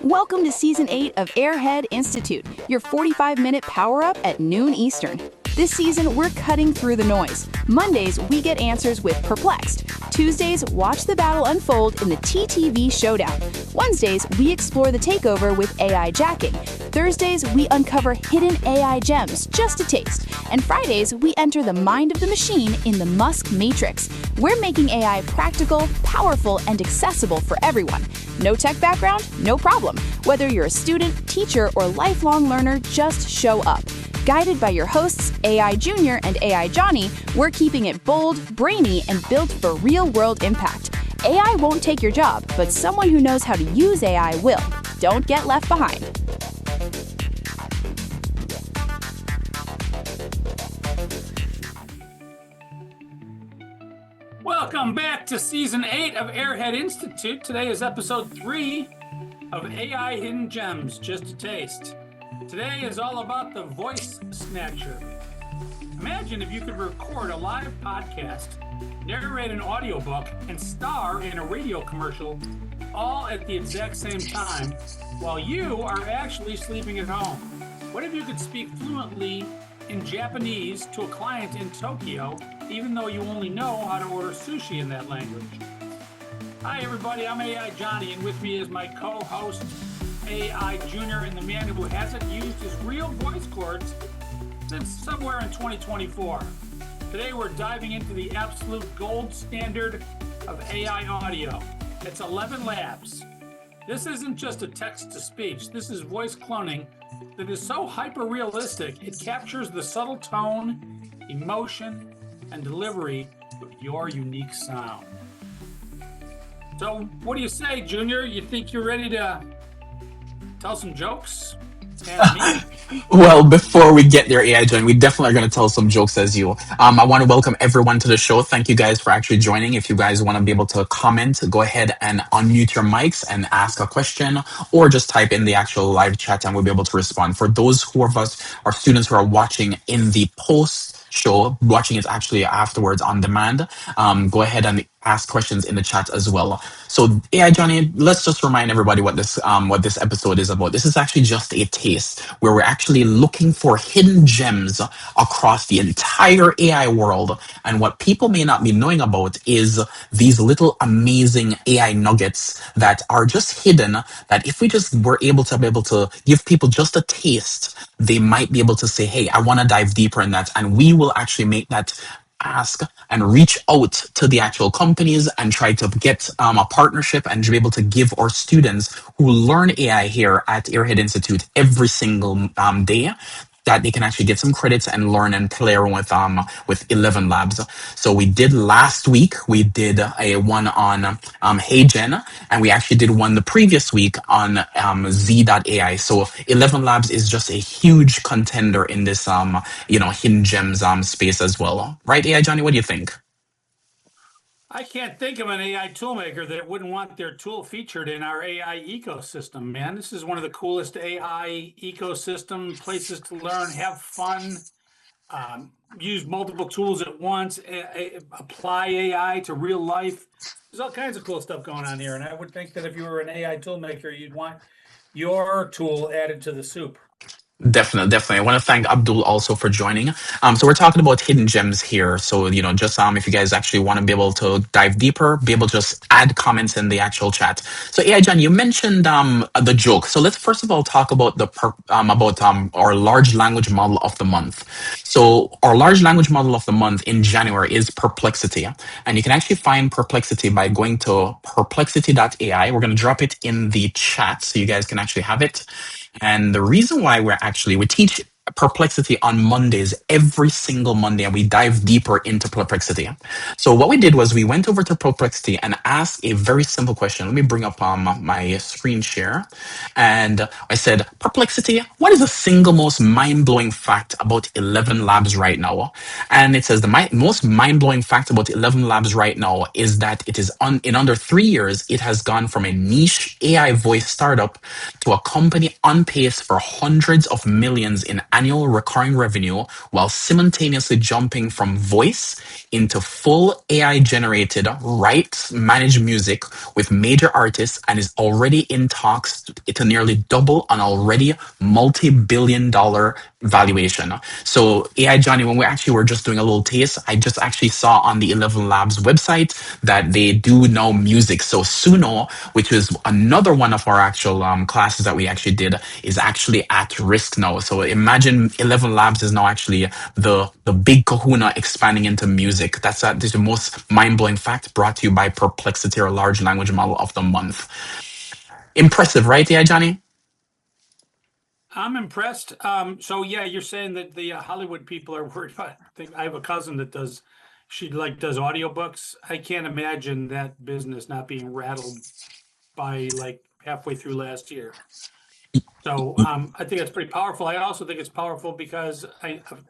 Welcome to Season 8 of Airhead Institute, your 45-minute power-up at noon Eastern. This season, we're cutting through the noise. Mondays, we get answers with Perplexed. Tuesdays, watch the battle unfold in the TTV showdown. Wednesdays, we explore the takeover with AI jacking. Thursdays, we uncover hidden AI gems, just a taste. And Fridays, we enter the mind of the machine in the Musk Matrix. We're making AI practical, powerful, and accessible for everyone. No tech background? No problem. Whether you're a student, teacher, or lifelong learner, just show up. Guided by your hosts, AI Junior and AI Johnny, we're keeping it bold, brainy, and built for real-world impact. AI won't take your job, but someone who knows how to use AI will. Don't get left behind. Welcome back to Season 8 of Airhead Institute. Today is Episode 3 of AI Hidden Gems, Just a Taste. Today is all about the voice snatcher. Imagine if you could record a live podcast, narrate an audiobook, and star in a radio commercial all at the exact same time while you are actually sleeping at home. What if you could speak fluently in Japanese to a client in Tokyo, even though you only know how to order sushi in that language? Hi everybody, I'm AI Johnny, and with me is my co-host, AI Junior, and the man who hasn't used his real voice cords since somewhere in 2024. Today we're diving into the absolute gold standard of AI audio. It's ElevenLabs. This isn't just a text-to-speech. This is voice cloning that is so hyper-realistic, it captures the subtle tone, emotion, and delivery of your unique sound. So, what do you say, Junior? You think you're ready to tell some jokes? Well, before we get there, AI John, we definitely are going to tell some jokes as you. I want to welcome everyone to the show. Thank you guys for actually joining. If you guys want to be able to comment, go ahead and unmute your mics and ask a question, or just type in the actual live chat and we'll be able to respond. For those who of us are students who are watching in the post show, watching it actually afterwards on demand, go ahead and ask questions in the chat as well. So, AI Johnny, let's just remind everybody what this episode is about. This is actually just a taste where we're actually looking for hidden gems across the entire AI world. And what people may not be knowing about is these little amazing AI nuggets that are just hidden, that if we just were able to give people just a taste, they might be able to say, hey, I want to dive deeper in that. And we will actually make that ask and reach out to the actual companies and try to get a partnership and to be able to give our students who learn AI here at Airhead Institute every single day, that they can actually get some credits and learn and play around with ElevenLabs. So we did last week, we did a one on HeyGen, and we actually did one the previous week on Z.ai. So ElevenLabs is just a huge contender in this hidden gems space as well. Right, AI Johnny, what do you think? I can't think of an AI toolmaker that wouldn't want their tool featured in our AI ecosystem, man. This is one of the coolest AI ecosystem places to learn, have fun, use multiple tools at once, apply AI to real life. There's all kinds of cool stuff going on here. And I would think that if you were an AI toolmaker, you'd want your tool added to the soup. Definitely. I want to thank Abdul also for joining. So we're talking about hidden gems here. So, just if you guys actually want to be able to dive deeper, be able to just add comments in the actual chat. So, AI John, you mentioned the joke. So let's first of all talk about our large language model of the month. So our large language model of the month in January is Perplexity, and you can actually find Perplexity by going to perplexity.ai. We're going to drop it in the chat so you guys can actually have it. And the reason why we teach Perplexity on Mondays, every single Monday, and we dive deeper into Perplexity. So what we did was we went over to Perplexity and asked a very simple question. Let me bring up my screen share. And I said, Perplexity, what is the single most mind-blowing fact about ElevenLabs right now? And it says the most mind-blowing fact about ElevenLabs right now is that it is in under 3 years, it has gone from a niche AI voice startup to a company on pace for hundreds of millions in annual recurring revenue while simultaneously jumping from voice into full AI generated, rights managed music with major artists and is already in talks to nearly double an already multi-billion-dollar valuation. So AI Johnny, when we actually were just doing a little taste, I just actually saw on the ElevenLabs website that they do know music. So Suno, which is another one of our actual classes that we actually did, is actually at risk now. So imagine ElevenLabs is now actually the big kahuna expanding into music. That's the most mind-blowing fact, brought to you by Perplexity, or large language model of the month. Impressive, right? Yeah, Johnny? I'm impressed. So yeah, you're saying that the Hollywood people are worried about. I have a cousin that does. She does audiobooks. I can't imagine that business not being rattled by like halfway through last year. So I think it's pretty powerful. I also think it's powerful because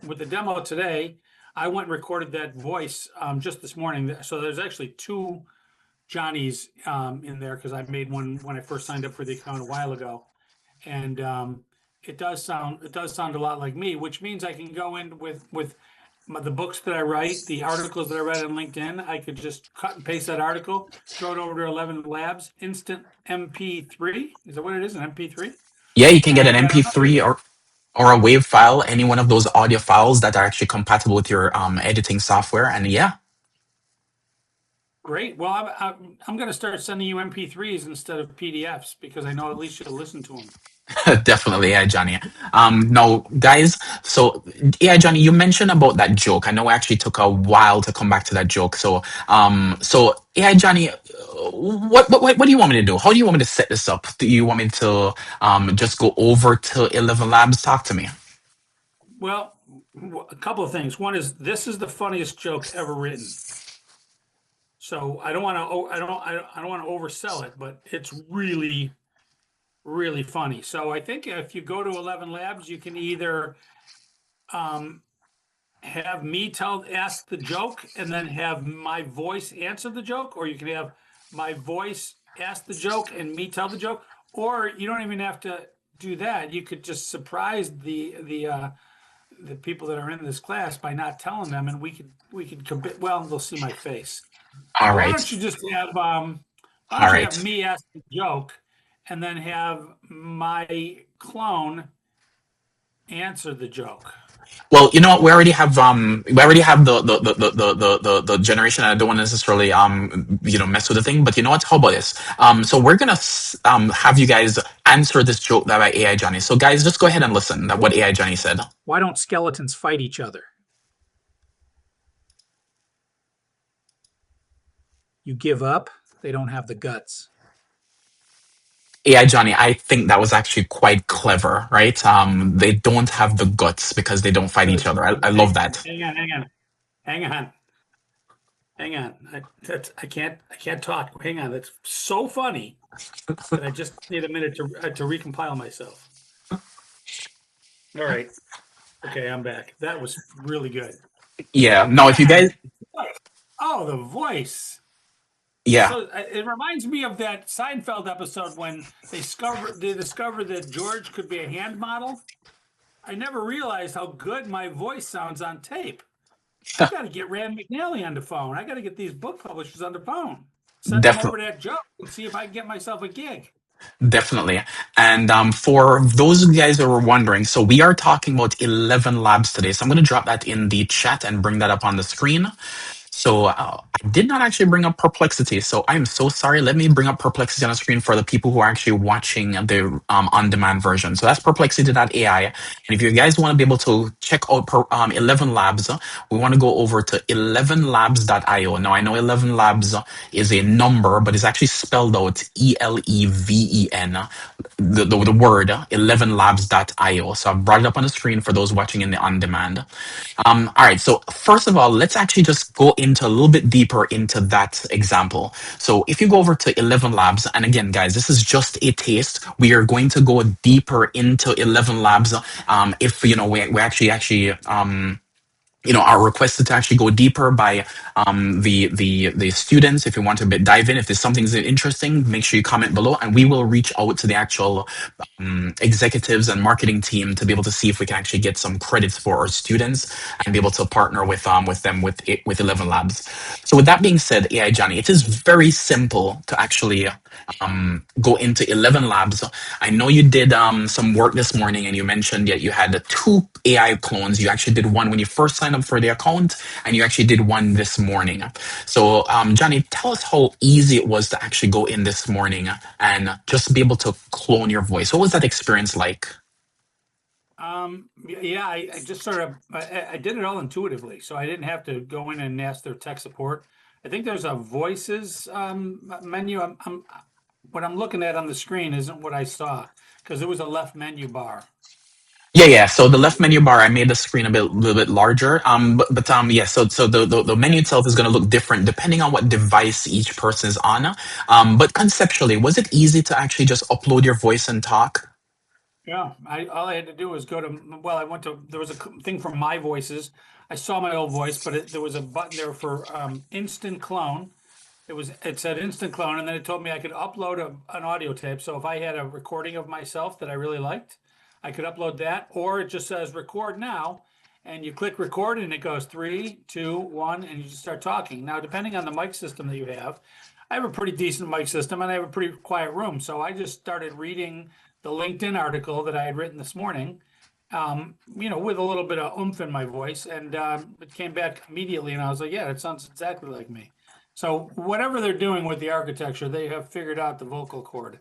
with the demo today, I went and recorded that voice just this morning. So there's actually two Johnnies in there because I made one when I first signed up for the account a while ago, and it does sound a lot like me, which means I can go in with the books that I write, the articles that I write on LinkedIn. I could just cut and paste that article, throw it over to ElevenLabs, instant MP3. Is that what it is? An MP3? Yeah, you can get an And MP3 or a WAV file, any one of those audio files that are actually compatible with your editing software. And yeah, great. Well, I'm going to start sending you MP3s instead of PDFs because I know at least you'll listen to them. definitely, yeah, Johnny. No, guys. So, yeah, Johnny, you mentioned about that joke. I know it actually took a while to come back to that joke. So yeah, Johnny, what do you want me to do? How do you want me to set this up? Do you want me to just go over to ElevenLabs? Talk to me. Well, a couple of things. One is this is the funniest joke ever written. So I don't want to I don't want to oversell it, but it's really really funny. So I think if you go to ElevenLabs, you can either have me ask the joke and then have my voice answer the joke, or you can have my voice ask the joke and me tell the joke, or you don't even have to do that. You could just surprise the people that are in this class by not telling them, and we could well, they'll see my face. All Why right. don't you just have why All don't you have right. me ask the joke and then have my clone answer the joke? Well, you know what? We already have the generation. And I don't want to necessarily mess with the thing, but you know what? How about this? So we're gonna have you guys answer this joke that by AI Johnny. So guys, just go ahead and listen to what AI Johnny said. Why don't skeletons fight each other? You give up, they don't have the guts. AI Johnny, I think that was actually quite clever, right? They don't have the guts because they don't fight each other. I love that. Hang on, hang on, hang on. I can't talk. Hang on, that's so funny that I just need a minute to recompile myself. All right, okay, I'm back. That was really good. Yeah. No, if you guys, Oh, the voice. yeah, So it reminds me of that Seinfeld episode when they discover that George could be a hand model. I never realized how good my voice sounds on tape. I got to get Rand McNally on the phone. I got to get these book publishers on the phone. Send them over definitely. that joke and see if I can get myself a gig. Definitely. And for those of you guys that were wondering, so we are talking about 11 labs today. So I'm going to drop that in the chat and bring that up on the screen. So I did not actually bring up Perplexity. So I'm so sorry. Let me bring up Perplexity on the screen for the people who are actually watching the on-demand version. So that's perplexity.ai. And if you guys want to be able to check out 11 Labs, we want to go over to 11labs.io. Now I know 11 Labs is a number, but it's actually spelled out ELEVEN, the word 11labs.io. So I've brought it up on the screen for those watching in the on-demand. All right, so first of all, let's actually just go into a little bit deeper into that example. So if you go over to 11 Labs, and again, guys, this is just a taste. We are going to go deeper into 11 Labs. If you know, we actually are requested to actually go deeper by the students. If you want to dive in, if there's something that's interesting, make sure you comment below, and we will reach out to the actual executives and marketing team to be able to see if we can actually get some credits for our students and be able to partner with them with ElevenLabs. So with that being said, AI Johnny, it is very simple to actually go into ElevenLabs. I know you did some work this morning, and you mentioned that you had two AI clones. You actually did one when you first signed up for the account, and you actually did one this morning. So, Johnny, tell us how easy it was to actually go in this morning and just be able to clone your voice. What was that experience like? Yeah, I just sort of I did it all intuitively, so I didn't have to go in and ask their tech support. I think there's a voices menu. What I'm looking at on the screen isn't what I saw because there was a left menu bar. Yeah. So the left menu bar, I made the screen little bit larger. Yeah. So the menu itself is going to look different depending on what device each person is on. But conceptually, was it easy to actually just upload your voice and talk? Yeah, all I had to do was go to, well, I went to, there was a thing for My Voices. I saw my old voice, but there was a button there for instant clone. It said instant clone, and then it told me I could upload an audio tape. So if I had a recording of myself that I really liked, I could upload that, or it just says record now, and you click record, and it goes 3, 2, 1, and you just start talking. Now, depending on the mic system that you have, I have a pretty decent mic system, and I have a pretty quiet room. So I just started reading the LinkedIn article that I had written this morning, with a little bit of oomph in my voice, and it came back immediately, and I was like, yeah, it sounds exactly like me. So whatever they're doing with the architecture, they have figured out the vocal cord.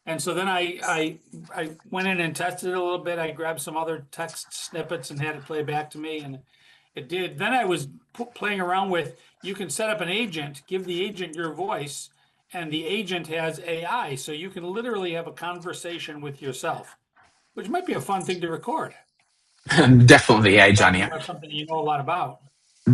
And so then I went in and tested it a little bit. I grabbed some other text snippets and had it play back to me, and it did. Then I was playing around with, you can set up an agent, give the agent your voice, and the agent has AI. So you can literally have a conversation with yourself, which might be a fun thing to record. Definitely, AI Talking Johnny. about something you know a lot about.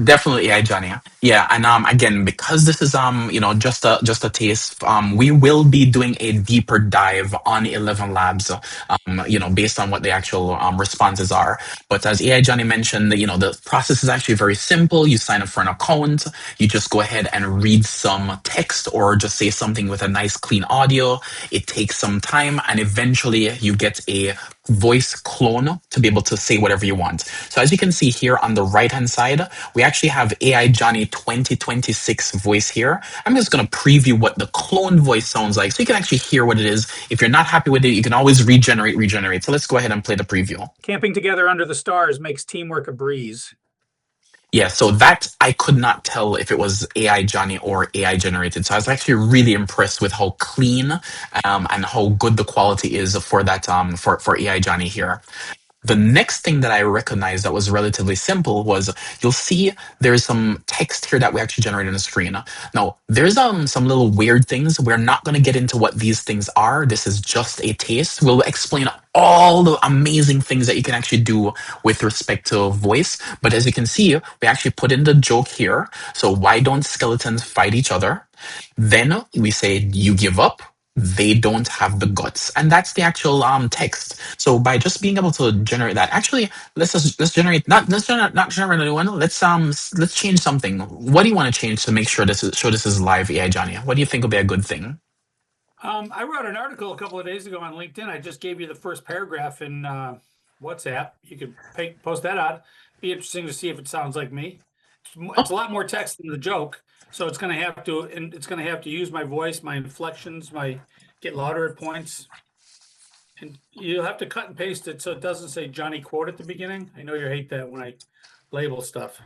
Definitely, yeah, Johnny. Yeah, and again, because this is just a taste, we will be doing a deeper dive on ElevenLabs, based on what the actual responses are. But as AI Johnny mentioned, the process is actually very simple. You sign up for an account, you just go ahead and read some text or just say something with a nice clean audio. It takes some time, and eventually you get a voice clone to be able to say whatever you want. So as you can see here on the right hand side, we actually have AI Johnny 2026 voice here. I'm just going to preview what the clone voice sounds like so you can actually hear what it is. If you're not happy with it, you can always regenerate. So let's go ahead and play the preview. Camping together under the stars makes teamwork a breeze. Yeah, so that I could not tell if it was AI Johnny or AI generated. So I was actually really impressed with how clean and how good the quality is for that for AI Johnny here. The next thing that I recognized that was relatively simple was you'll see there's some text here that we actually generated on the screen. Now, there's some little weird things. We're not going to get into what these things are. This is just a taste. We'll explain all the amazing things that you can actually do with respect to voice. But as you can see, we actually put in the joke here. So why don't skeletons fight each other? Then we say you give up, they don't have the guts, and that's the actual text. So by just being able to generate that, actually, let's generate not generate a new one. Let's change something. What do you want to change to make sure this is live, AI Johnny? What do you think would be a good thing? I wrote an article a couple of days ago on LinkedIn. I just gave you the first paragraph in WhatsApp. You could post that out. Be interesting to see if it sounds like me. It's a lot more text than the joke, so it's going to have to use my voice, my inflections, get louder at points, and you'll have to cut and paste it so it doesn't say Johnny quote at the beginning. I know you hate that when I label stuff.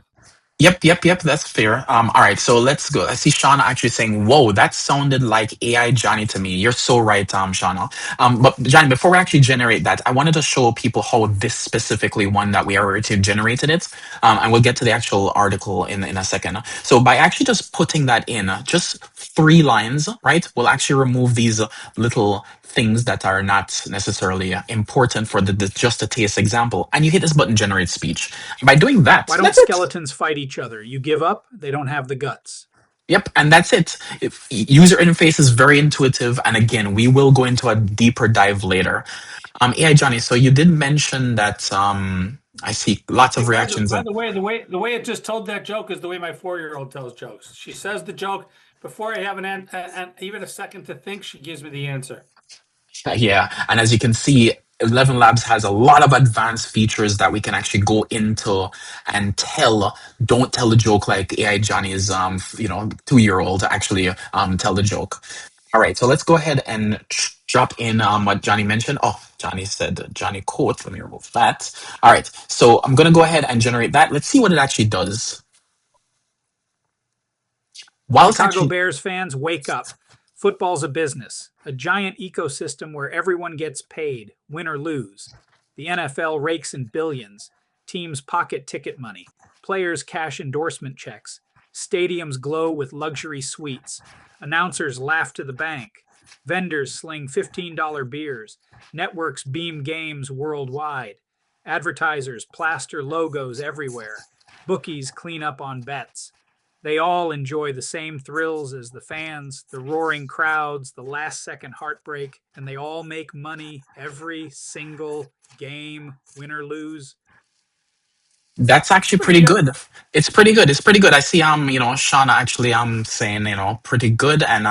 Yep. That's fair. All right, so let's go. I see Shauna actually saying, "Whoa, that sounded like AI Johnny to me." You're so right, Shauna. But Johnny, before we actually generate that, I wanted to show people how this specifically one that we already generated it, and we'll get to the actual article in a second. So by actually just putting that in, just 3 lines, right? We'll actually remove these little things that are not necessarily important for the just a taste example, and you hit this button, generate speech. By doing that, Why don't skeletons fight each other? You give up, they don't have the guts. Yep, and that's it. User interface is very intuitive, and again, we will go into a deeper dive later. AI Johnny, so you did mention that I see lots Hey, of reactions. by the way, the way it just told that joke is the way my 4-year-old tells jokes. She says the joke before I have even a second to think. She gives me the answer. Yeah, and as you can see, ElevenLabs has a lot of advanced features that we can actually go into and tell. Don't tell a joke like AI Johnny's, 2-year-old actually tell the joke. All right, so let's go ahead and drop in what Johnny mentioned. Oh, Johnny said Johnny quote. Let me remove that. All right, so I'm gonna go ahead and generate that. Let's see what it actually does. While it's Chicago actually Bears fans, wake up. Football's a business, a giant ecosystem where everyone gets paid, win or lose. The NFL rakes in billions. Teams pocket ticket money. Players cash endorsement checks. Stadiums glow with luxury suites. Announcers laugh to the bank. Vendors sling $15 beers. Networks beam games worldwide. Advertisers plaster logos everywhere. Bookies clean up on bets. They all enjoy the same thrills as the fans, the roaring crowds, the last second heartbreak, and they all make money every single game, win or lose. That's actually Pretty pretty good. good. It's pretty good. It's pretty good. I see Shauna actually saying, pretty good, and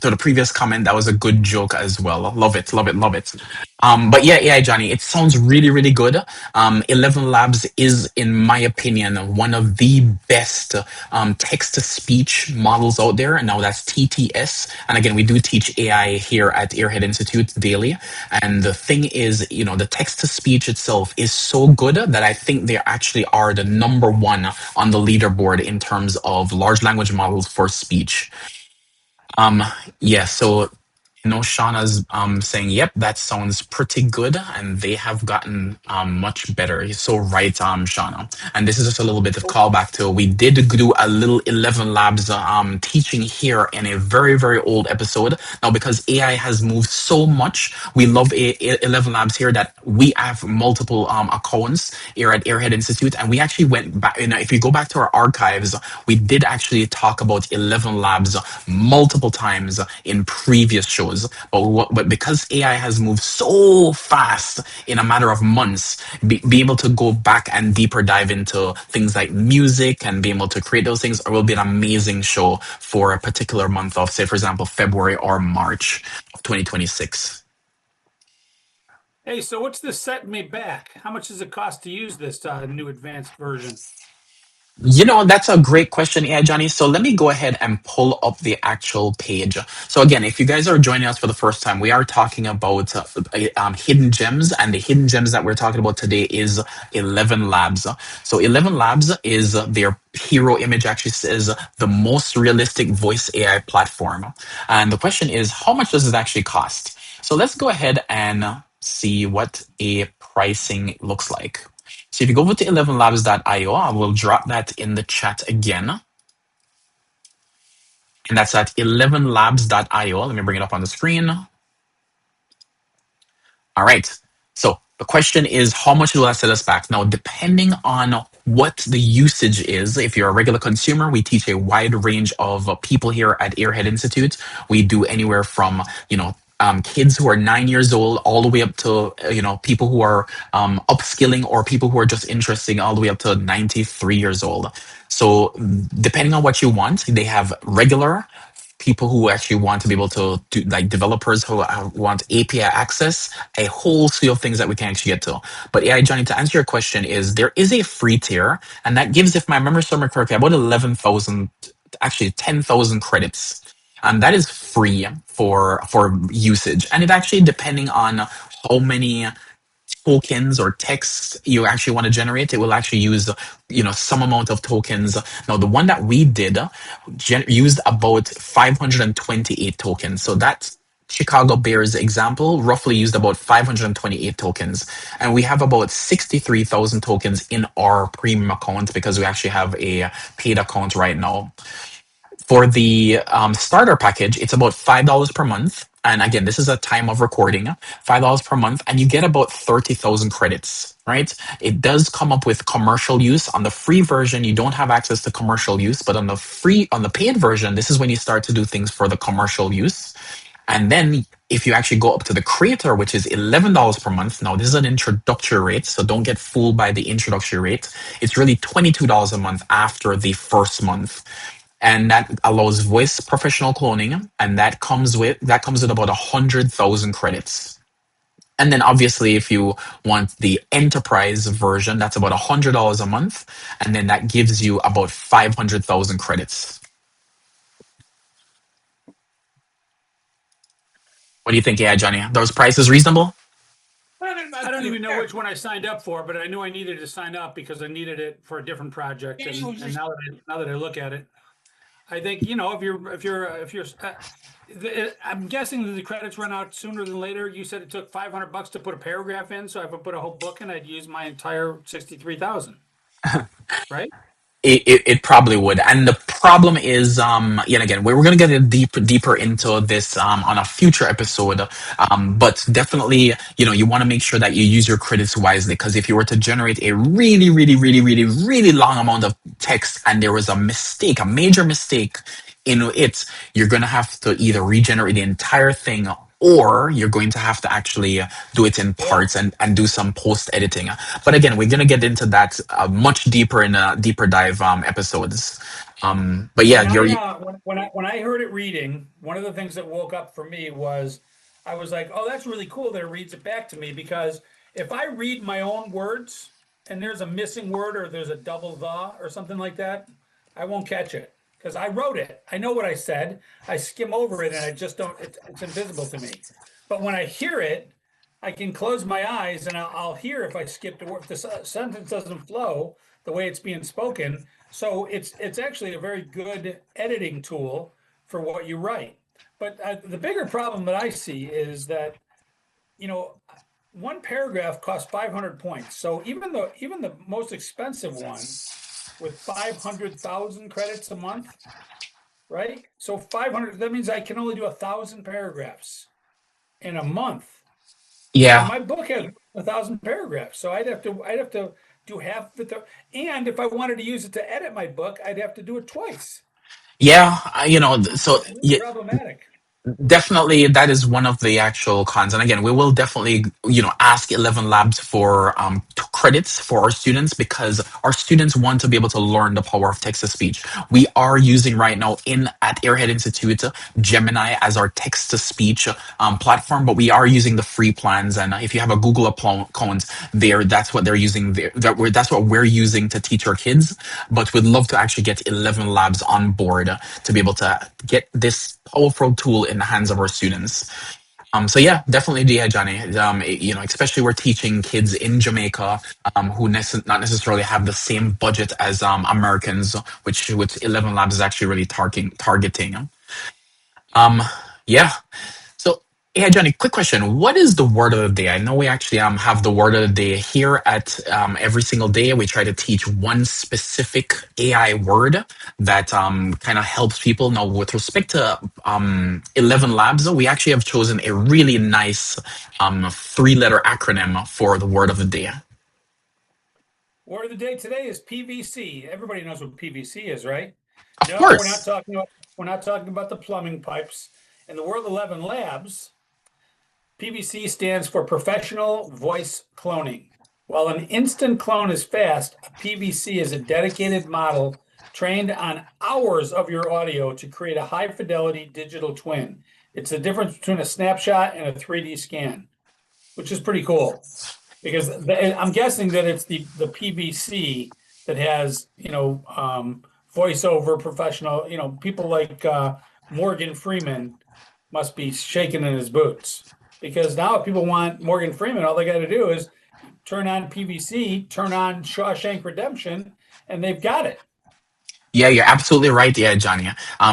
to the previous comment, that was a good joke as well. Love it, love it, love it. But yeah, Johnny, it sounds really, really good. Eleven Labs is, in my opinion, one of the best text to speech models out there. And now that's TTS. And again, we do teach AI here at Airhead Institute daily. And the thing is, the text to speech itself is so good that I think they actually are the number one on the leaderboard in terms of large language models for speech. Um, yeah, so Shauna's saying, "Yep, that sounds pretty good," and they have gotten much better. You're so right, Shauna. And this is just a little bit of callback to we did do a little ElevenLabs teaching here in a very very old episode. Now because AI has moved so much, we love ElevenLabs here that we have multiple accounts here at Airhead Institute, and we actually went back. If you go back to our archives, we did actually talk about ElevenLabs multiple times in previous shows. But because AI has moved so fast in a matter of months, be able to go back and deeper dive into things like music and be able to create those things will be an amazing show for a particular month of, say, for example, February or March of 2026. Hey, so what's this setting me back? How much does it cost to use this new advanced version? That's a great question, yeah, Johnny. So let me go ahead and pull up the actual page. So again, if you guys are joining us for the first time, we are talking about hidden gems, and the hidden gems that we're talking about today is ElevenLabs. So ElevenLabs is their hero image actually says the most realistic voice AI platform. And the question is, how much does it actually cost? So let's go ahead and see what a pricing looks like. So if you go over to ElevenLabs.io, I will drop that in the chat again. And that's at ElevenLabs.io. Let me bring it up on the screen. All right. So the question is, how much will that set us back? Now, depending on what the usage is, if you're a regular consumer, we teach a wide range of people here at Airhead Institute. We do anywhere from, kids who are 9 years old all the way up to, people who are upskilling or people who are just interested all the way up to 93 years old. So depending on what you want, they have regular, people who actually want to be able to do, like developers who want API access, a whole slew of things that we can actually get to. But yeah, Johnny, to answer your question, is there is a free tier, and that gives, if my memory serves me correctly, about 11,000, actually 10,000 credits. And that is free for usage, and it actually depending on how many tokens or text you actually want to generate, it will actually use some amount of tokens. Now the one that we did used about 528 tokens, so that Chicago Bears example roughly used about 528 tokens, and we have about 63,000 tokens in our premium account because we actually have a paid account right now. For the starter package, it's about $5 per month. And again, this is a time of recording, $5 per month, and you get about 30,000 credits, right? It does come up with commercial use. On the free version, you don't have access to commercial use, but on the paid version, this is when you start to do things for the commercial use. And then if you actually go up to the creator, which is $11 per month, now this is an introductory rate, so don't get fooled by the introductory rate. It's really $22 a month after the first month. And that allows voice professional cloning, and that comes with about 100,000 credits. And then obviously, if you want the enterprise version, that's about $100 a month, and then that gives you about 500,000 credits. What do you think, yeah, Johnny? Those prices reasonable? I don't even know which one I signed up for, but I knew I needed to sign up because I needed it for a different project. And now that I look at it, I think, I'm guessing that the credits run out sooner than later. You said it took $500 to put a paragraph in, so if I put a whole book in, I'd use my entire 63,000, right? It probably would. And the problem is, yet again, we're going to get deeper into this on a future episode. But definitely, you want to make sure that you use your credits wisely, because if you were to generate a really, really, really, really, really long amount of text and there was a mistake, a major mistake in it, you're going to have to either regenerate the entire thing, or you're going to have to actually do it in parts and do some post editing. But again, we're going to get into that much deeper in deeper dive episodes. But yeah, when I heard it reading, one of the things that woke up for me was I was like, oh, that's really cool that it reads it back to me, because if I read my own words and there's a missing word or there's a double the or something like that, I won't catch it. Because I wrote it. I know what I said. I skim over it and I just don't, it's invisible to me. But when I hear it, I can close my eyes and I'll hear if I skipped a word, if the sentence doesn't flow the way it's being spoken. So it's actually a very good editing tool for what you write. But the bigger problem that I see is that, one paragraph costs 500 points. So even the most expensive one with 500,000 credits a month, right? So 500, that means I can only do 1,000 paragraphs in a month. yeah. And my book has 1,000 paragraphs. So I'd have to do half the, and if I wanted to use it to edit my book, I'd have to do it twice. Yeah, so It's problematic. definitely that is one of the actual cons. And again, we will definitely ask ElevenLabs for credits for our students, because our students want to be able to learn the power of text to speech. We are using right now at Airhead Institute Gemini as our text to speech platform, but we are using the free plans. And if you have a Google account there, that's what they're using there. That's what we're using to teach our kids. But we'd love to actually get ElevenLabs on board to be able to get this powerful tool in the hands of our students. So yeah, definitely, yeah, Johnny. Especially we're teaching kids in Jamaica who not necessarily have the same budget as Americans, which ElevenLabs is actually really targeting. Yeah. So yeah, Johnny, quick question. What is the word of the day? I know we actually have the word of the day here at every single day. We try to teach one specific AI word that kind of helps people. Now, with respect to ElevenLabs, we actually have chosen a really nice 3-letter acronym for the word of the day. Word of the day today is PVC. Everybody knows what PVC is, right? No, Of course. we're not talking about the plumbing pipes. In the world of ElevenLabs, PVC stands for professional voice cloning. While an instant clone is fast, a PVC is a dedicated model trained on hours of your audio to create a high fidelity digital twin. It's the difference between a snapshot and a 3D scan, which is pretty cool, because I'm guessing that it's the PVC that has, voiceover professional, people like Morgan Freeman must be shaking in his boots, because now if people want Morgan Freeman, all they got to do is turn on PVC, turn on Shawshank Redemption, and they've got it. Yeah, you're absolutely right. Yeah, Johnny.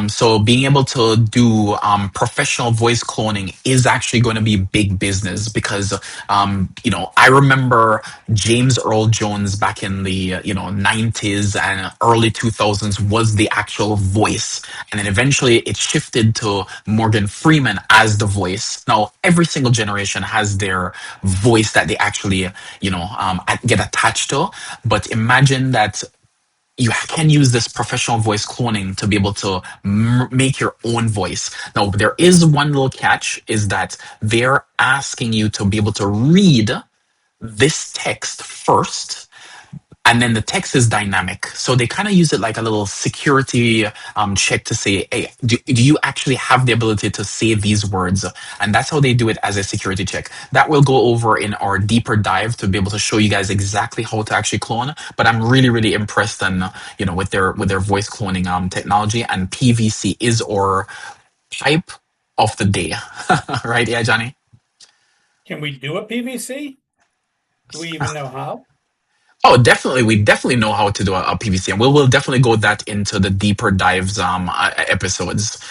So being able to do professional voice cloning is actually going to be big business, because, I remember James Earl Jones back in the 90s and early 2000s was the actual voice, and then eventually it shifted to Morgan Freeman as the voice. Now every single generation has their voice that they actually get attached to, but imagine that you can use this professional voice cloning to be able to make your own voice. Now, there is one little catch, is that they're asking you to be able to read this text first, and then the text is dynamic. So they kind of use it like a little security check to say, hey, do you actually have the ability to say these words? And that's how they do it as a security check. That will go over in our deeper dive to be able to show you guys exactly how to actually clone. But I'm really, really impressed and with their voice cloning technology. And PVC is our type of the day, right? Yeah, Johnny. Can we do a PVC? Do we even know how? Oh, definitely. We definitely know how to do a PVC, and we'll definitely go that into the deeper dives episodes.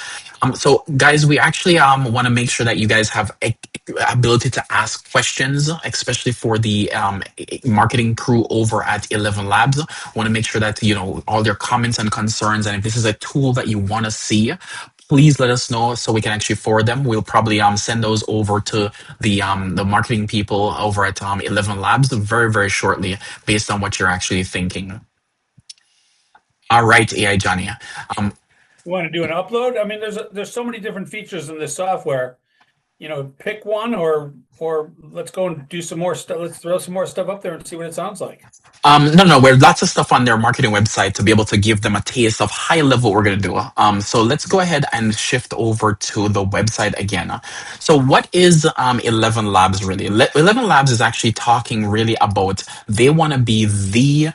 So, guys, we actually want to make sure that you guys have ability to ask questions, especially for the marketing crew over at ElevenLabs. Want to make sure that all their comments and concerns, and if this is a tool that you want to see, please let us know so we can actually forward them. We'll probably send those over to the marketing people over at ElevenLabs very, very shortly, based on what you're actually thinking. All right, AI Johnny. You want to do an upload? I mean, there's so many different features in this software. Pick one, or let's go and do some more stuff. Let's throw some more stuff up there and see what it sounds like. No, we're lots of stuff on their marketing website to be able to give them a taste of high level what we're going to do. So let's go ahead and shift over to the website again. So what is ElevenLabs really? ElevenLabs is actually talking really about, they want to be the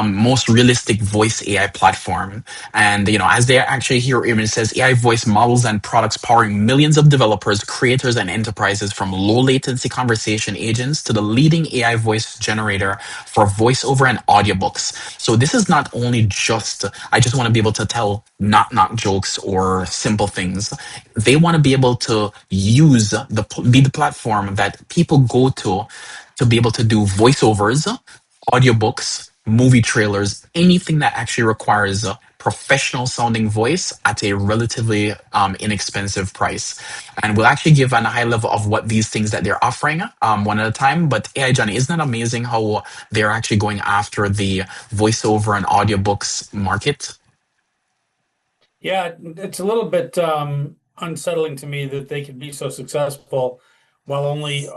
most realistic voice AI platform. And, as they actually here, it says AI voice models and products powering millions of developers, creators, and enterprises, from low latency conversation agents to the leading AI voice generator for voiceover and audiobooks. So this is not only just, I just want to be able to tell knock jokes or simple things. They want to be able to be the platform that people go to be able to do voiceovers, audiobooks, movie trailers, anything that actually requires a professional sounding voice at a relatively inexpensive price. And we'll actually give a high level of what these things that they're offering one at a time. But AI Johnny, isn't that amazing how they're actually going after the voiceover and audiobooks market? Yeah, it's a little bit unsettling to me that they could be so successful while only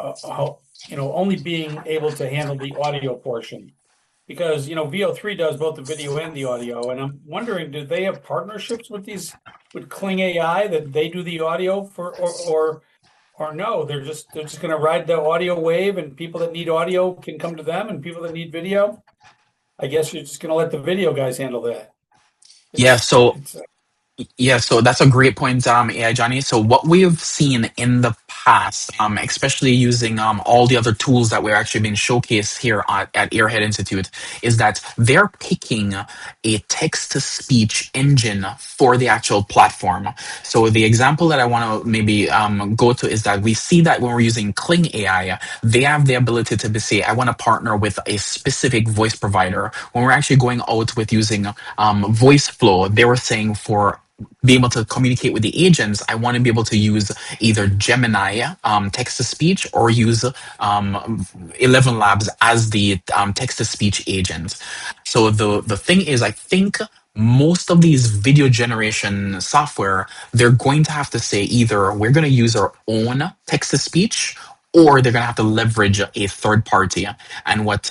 being able to handle the audio portion. Because VO3 does both the video and the audio, and I'm wondering, do they have partnerships with Kling AI that they do the audio for, or no? They're just going to ride the audio wave, and people that need audio can come to them, and people that need video, I guess you're just going to let the video guys handle that. Yeah, so that's a great point, AI Johnny. So what we've seen in the past, especially using all the other tools that we're actually being showcased here at Airhead Institute, is that they're picking a text-to-speech engine for the actual platform. So the example that I want to maybe go to is that we see that when we're using Kling AI, they have the ability to say, I want to partner with a specific voice provider. When we're actually going out with using voice flow, they were saying for be able to communicate with the agents, I want to be able to use either Gemini text to speech, or use ElevenLabs as the text to speech agent. So the thing is, I think most of these video generation software, they're going to have to say either we're going to use our own text to speech, or they're going to have to leverage a third party. And what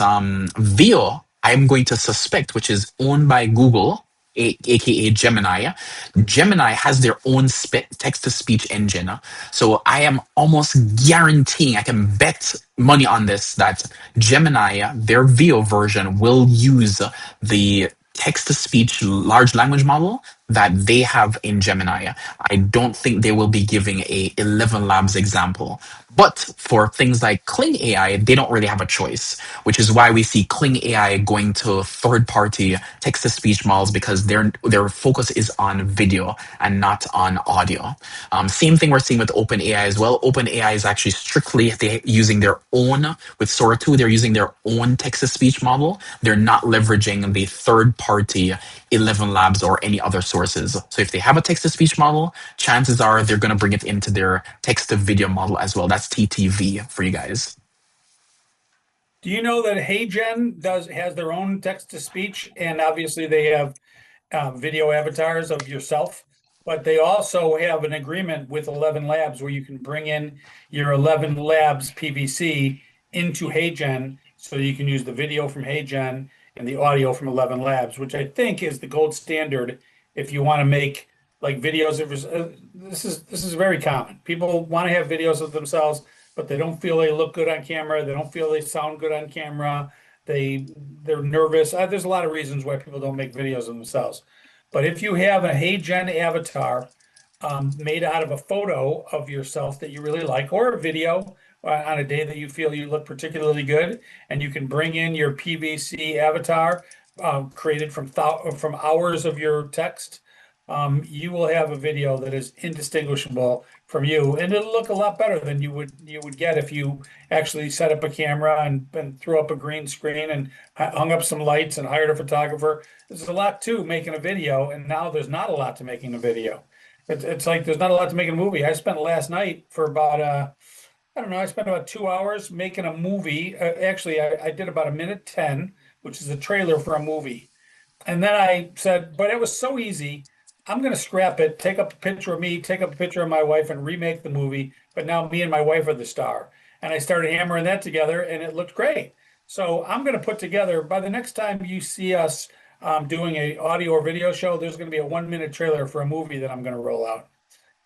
Veo, I'm going to suspect, which is owned by Google, aka Gemini. Gemini has their own text-to-speech engine. So I am almost guaranteeing, I can bet money on this, that Gemini, their VO version, will use the text-to-speech large language model that they have in Gemini. I don't think they will be giving a ElevenLabs example. But for things like Kling AI, they don't really have a choice, which is why we see Kling AI going to third-party text-to-speech models, because their focus is on video and not on audio. Same thing we're seeing with OpenAI as well. OpenAI is actually strictly using their own, with Sora 2, they're using their own text-to-speech model. They're not leveraging the third-party ElevenLabs or any other sources. So if they have a text-to-speech model, chances are they're going to bring it into their text-to-video model as well. That's TTV for you guys. Do you know that HeyGen has their own text to speech, and obviously they have video avatars of yourself, but they also have an agreement with ElevenLabs where you can bring in your ElevenLabs PVC into HeyGen, so you can use the video from HeyGen and the audio from ElevenLabs, which I think is the gold standard if you want to make like videos of this is very common. People want to have videos of themselves, but they don't feel they look good on camera. They don't feel they sound good on camera. They're nervous. There's a lot of reasons why people don't make videos of themselves. But if you have a HeyGen avatar made out of a photo of yourself that you really like, or a video on a day that you feel you look particularly good, and you can bring in your PVC avatar created from hours of your text, you will have a video that is indistinguishable from you, and it'll look a lot better than you would get if you actually set up a camera and threw up a green screen and hung up some lights and hired a photographer. There's a lot to making a video, and now there's not a lot to making a video. It's like there's not a lot to making a movie. I spent last night for about I don't know, I spent about 2 hours making a movie. Actually, I did about 1:10, which is a trailer for a movie. And then I said, but it was so easy. I'm going to scrap it, take up a picture of me, take up a picture of my wife, and remake the movie. But now me and my wife are the star. And I started hammering that together, and it looked great. So I'm going to put together, by the next time you see us doing a audio or video show, there's going to be a 1-minute trailer for a movie that I'm going to roll out.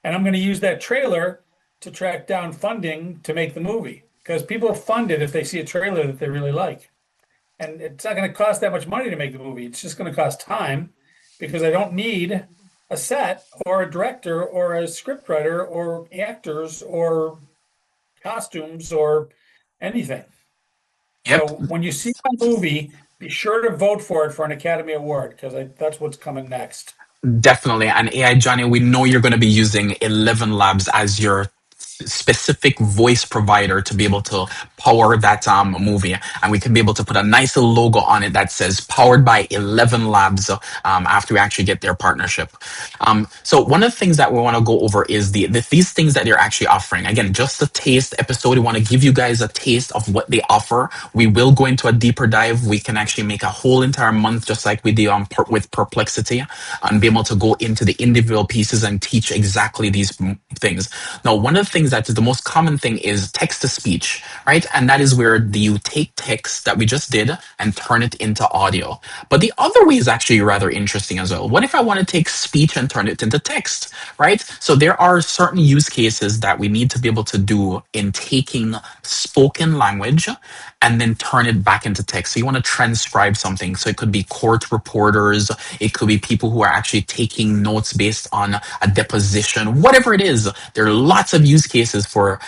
And I'm going to use that trailer to track down funding to make the movie. Because people fund it if they see a trailer that they really like. And it's not going to cost that much money to make the movie. It's just going to cost time, because I don't need a set or a director or a scriptwriter or actors or costumes or anything. Yep. So when you see my movie, be sure to vote for it for an Academy Award, because that's what's coming next. Definitely. And AI Johnny, we know you're going to be using ElevenLabs as your specific voice provider to be able to power that movie, and we can be able to put a nice little logo on it that says powered by ElevenLabs after we actually get their partnership. So one of the things that we want to go over is these things that they're actually offering. Again, just a taste episode. We want to give you guys a taste of what they offer. We will go into a deeper dive. We can actually make a whole entire month, just like we did with Perplexity, and be able to go into the individual pieces and teach exactly these things. Now, one of the things that is the most common thing is text to speech, right? And that is where you take text that we just did and turn it into audio. But the other way is actually rather interesting as well. What if I want to take speech and turn it into text, right? So there are certain use cases that we need to be able to do in taking spoken language and then turn it back into text. So you want to transcribe something. So it could be court reporters, it could be people who are actually taking notes based on a deposition, whatever it is. There are lots of use cases for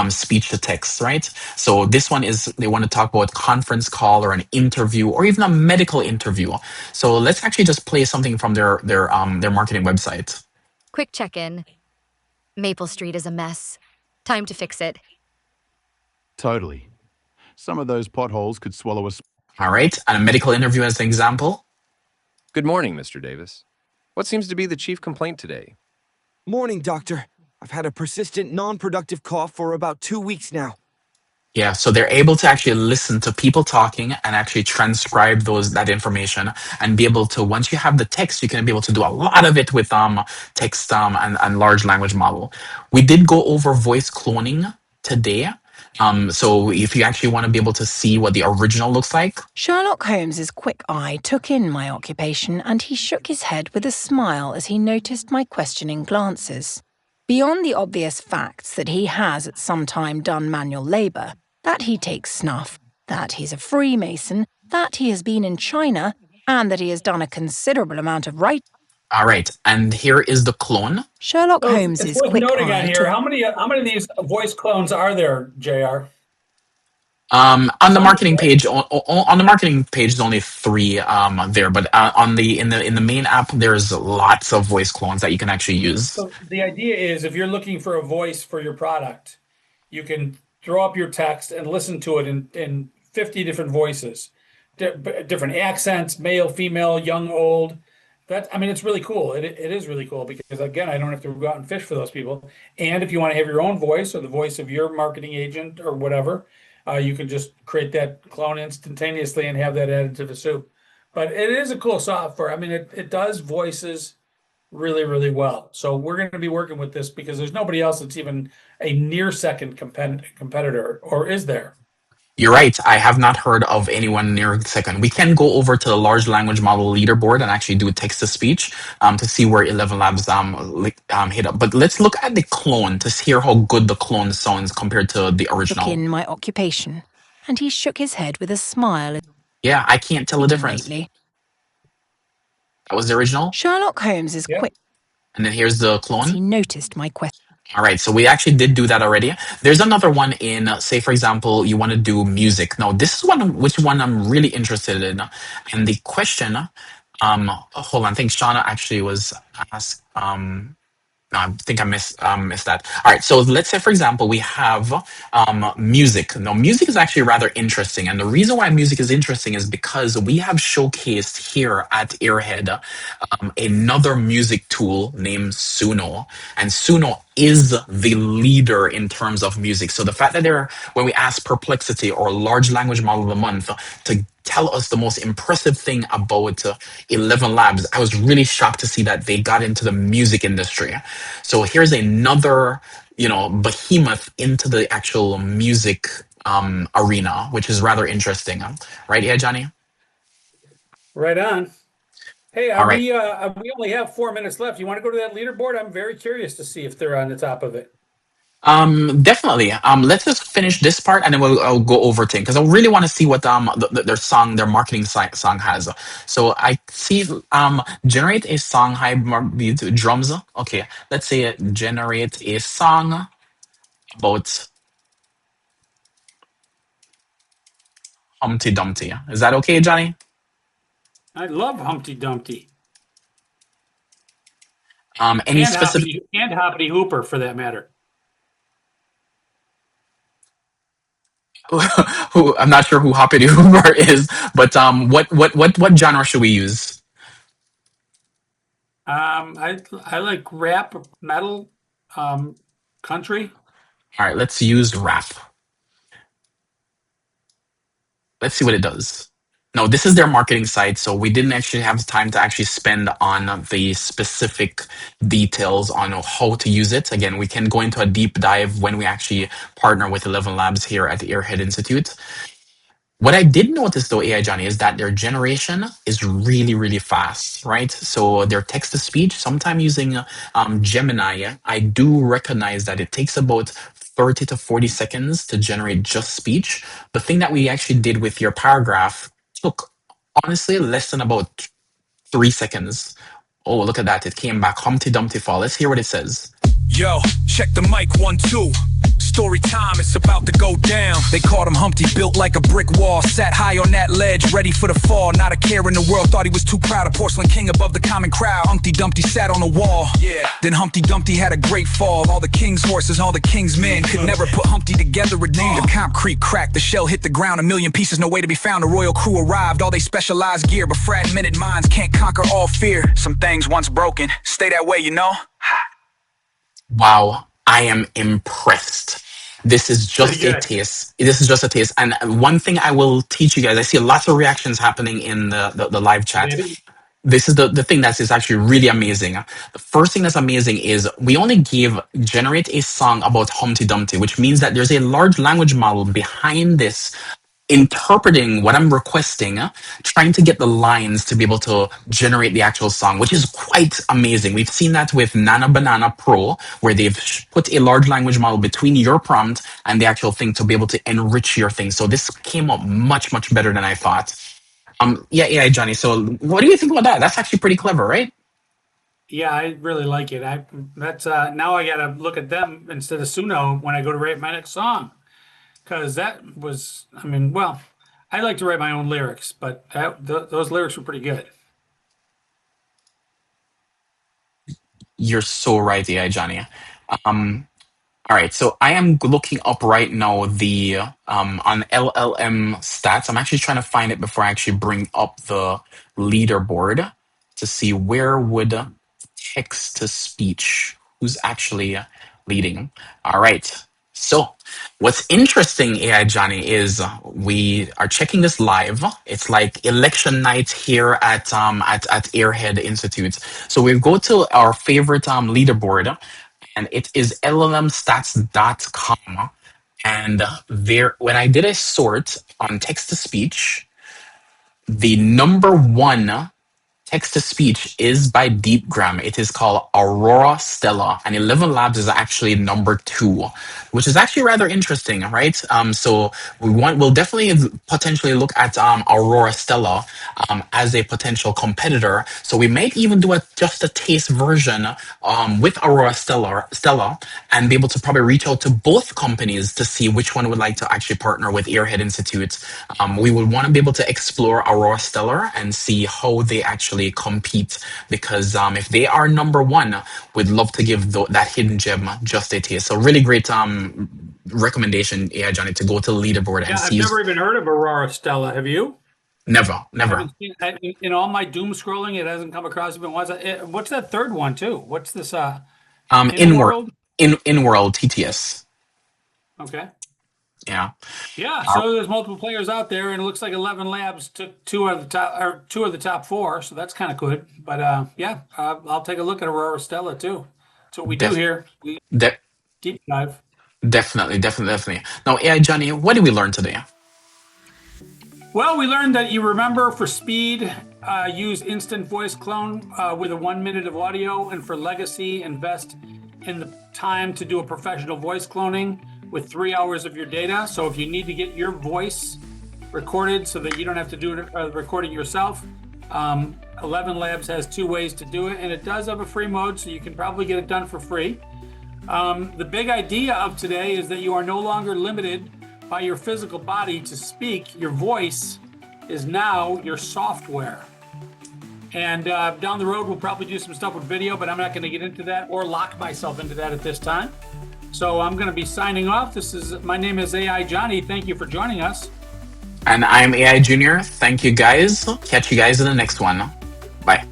speech to text, right? So this one is, they want to talk about conference call or an interview or even a medical interview. So let's actually just play something from their marketing website. Quick check-in. Maple Street is a mess. Time to fix it. Totally. Some of those potholes could swallow us. All right, and a medical interview as an example. Good morning, Mr. Davis. What seems to be the chief complaint today? Morning, doctor. I've had a persistent, non-productive cough for about 2 weeks now. Yeah, so they're able to actually listen to people talking and actually transcribe that information and be able to, once you have the text, you can be able to do a lot of it with text and large language model. We did go over voice cloning today. So if you actually want to be able to see what the original looks like. Sherlock Holmes's quick eye took in my occupation, and he shook his head with a smile as he noticed my questioning glances. Beyond the obvious facts that he has at some time done manual labour, that he takes snuff, that he's a Freemason, that he has been in China, and that he has done a considerable amount of writing. All right, and here is the clone. Sherlock Holmes's quick noting eye on here, how many of these voice clones are there, JR? On the marketing page, there's only 3 there, but in the main app, there's lots of voice clones that you can actually use. So the idea is, if you're looking for a voice for your product, you can throw up your text and listen to it in 50 different voices, different accents, male, female, young, old. It's really cool. It is really cool because, again, I don't have to go out and fish for those people. And if you want to have your own voice or the voice of your marketing agent or whatever, You can just create that clone instantaneously and have that added to the soup. But it is a cool software. I mean, it does voices really, really well. So we're going to be working with this because there's nobody else that's even a near second competitor, or is there? You're right. I have not heard of anyone near second. We can go over to the large language model leaderboard and actually do text to speech to see where ElevenLabs hit up. But let's look at the clone to hear how good the clone sounds compared to the Took original. in my occupation, and he shook his head with a smile. Yeah, I can't tell the difference. Lately. That was the original. Sherlock Holmes is quick. And then here's the He clone. noticed my question. All right, so we actually did do that already. There's another one in, say, for example, you want to do music. Now, this is which one I'm really interested in. And the question, hold on, I think Shauna actually was asked. No, I think I missed that. All right, so let's say, for example, we have music. Now, music is actually rather interesting, and the reason why music is interesting is because we have showcased here at Airhead another music tool named Suno, and Suno is the leader in terms of music. So the fact that when we ask Perplexity or Large Language Model of the Month to tell us the most impressive thing about ElevenLabs, I was really shocked to see that they got into the music industry. So here's another, behemoth into the actual music arena, which is rather interesting. Right here, Johnny? Right on. Hey, All right. we only have 4 minutes left. You want to go to that leaderboard? I'm very curious to see if they're on the top of it. Definitely. Let's just finish this part and then I'll go over to it because I really want to see what their marketing song has. So I see generate a song drums. Okay, let's say generate a song about Humpty Dumpty. Is that okay, Johnny? I love Humpty Dumpty. Any specific and Hoppity Hooper for that matter. who I'm not sure who Hoppity Hooper is, but what genre should we use? I like rap, metal, country. All right, let's use rap. Let's see what it does. No, this is their marketing site, so we didn't actually have time to actually spend on the specific details on how to use it. Again, we can go into a deep dive when we actually partner with ElevenLabs here at the Airhead Institute. What I did notice though, AI Johnny, is that their generation is really, really fast, right? So their text to speech, sometime using Gemini, I do recognize that it takes about 30 to 40 seconds to generate just speech. The thing that we actually did with your paragraph took honestly less than about 3 seconds. Oh, look at that. It came back Humpty Dumpty Fall. Let's hear what it says. Yo, check the mic, 1, 2. Story time, it's about to go down. They called him Humpty, built like a brick wall. Sat high on that ledge, ready for the fall. Not a care in the world, thought he was too proud. A porcelain king above the common crowd. Humpty Dumpty sat on the wall. Yeah. Then Humpty Dumpty had a great fall. All the king's horses, all the king's men could never put Humpty together again. The concrete cracked, the shell hit the ground. A million pieces, no way to be found. A royal crew arrived, all they specialized gear. But fragmented minds can't conquer all fear. Some things once broken, stay that way, you know? Wow, I am impressed. This is just a taste. This is just a taste. And one thing I will teach you guys, I see lots of reactions happening in the live chat. Maybe. This is the thing that is actually really amazing. The first thing that's amazing is we only generate a song about Humpty Dumpty, which means that there's a large language model behind this interpreting what I'm requesting, trying to get the lines to be able to generate the actual song, which is quite amazing. We've seen that with Nana Banana Pro, where they've put a large language model between your prompt and the actual thing to be able to enrich your thing. So this came up much, much better than I thought. Yeah, Johnny. So what do you think about that? That's actually pretty clever, right? Yeah, I really like it. That's now I gotta look at them instead of Suno when I go to write my next song. Because that was, I like to write my own lyrics, but those lyrics were pretty good. You're so right, AI Johnny. All right, so I am looking up right now the on LLM stats. I'm actually trying to find it before I actually bring up the leaderboard to see where would text to speech, who's actually leading. All right, so What's interesting, AI Johnny, is we are checking this live. It's like election night here at Airhead Institute. So we go to our favorite leaderboard, and it is elevenlabs.com. And there, when I did a sort on text to speech, the number one text to speech is by DeepGram. It is called Aurora Stella, and ElevenLabs is actually number 2, which is actually rather interesting, right? So we'll definitely potentially look at Aurora Stella as a potential competitor. So we might even do just a taste version with Aurora Stella, and be able to probably reach out to both companies to see which one would like to actually partner with Airhead Institute. We would want to be able to explore Aurora Stellar and see how they actually compete, because if they are number 1, we'd love to give that hidden gem just a taste. So really great recommendation, AI Johnny, to go to the leaderboard and see. I've never even heard of Aurora Stella. Have you? Never. In all my doom scrolling, it hasn't come across me once. What's that third one too? What's this? In-world TTS. Okay. Yeah. So there's multiple players out there, and it looks like ElevenLabs took two of the top 4, so that's kind of good. But I'll take a look at Aurora Stella too. That's what we do here. We deep dive. Definitely. Now, AI Johnny, what did we learn today? Well, we learned that you remember for speed, use instant voice clone with a 1 minute of audio, and for legacy, invest in the time to do a professional voice cloning with 3 hours of your data. So if you need to get your voice recorded so that you don't have to do it recording yourself, ElevenLabs has 2 ways to do it, and it does have a free mode, so you can probably get it done for free. The big idea of today is that you are no longer limited by your physical body to speak. Your voice is now your software. And down the road, we'll probably do some stuff with video, but I'm not going to get into that or lock myself into that at this time. So I'm going to be signing off. My name is AI Johnny. Thank you for joining us. And I'm AI Junior. Thank you, guys. Catch you guys in the next one. Bye.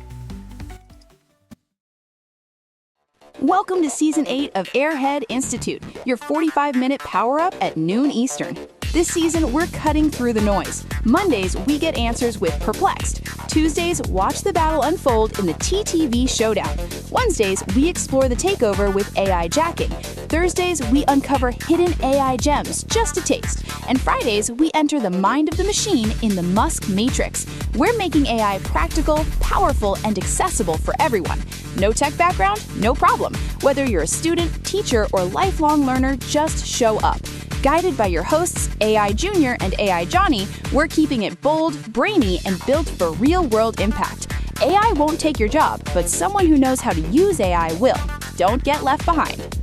Welcome to Season 8 of Airhead Institute, your 45-minute power-up at noon Eastern. This season, we're cutting through the noise. Mondays, we get answers with Perplexed. Tuesdays, watch the battle unfold in the TTV showdown. Wednesdays, we explore the takeover with AI jacking. Thursdays, we uncover hidden AI gems, just a taste. And Fridays, we enter the mind of the machine in the Musk Matrix. We're making AI practical, powerful, and accessible for everyone. No tech background? No problem. Whether you're a student, teacher, or lifelong learner, just show up. Guided by your hosts, AI Junior and AI Johnny, we're keeping it bold, brainy, and built for real-world impact. AI won't take your job, but someone who knows how to use AI will. Don't get left behind.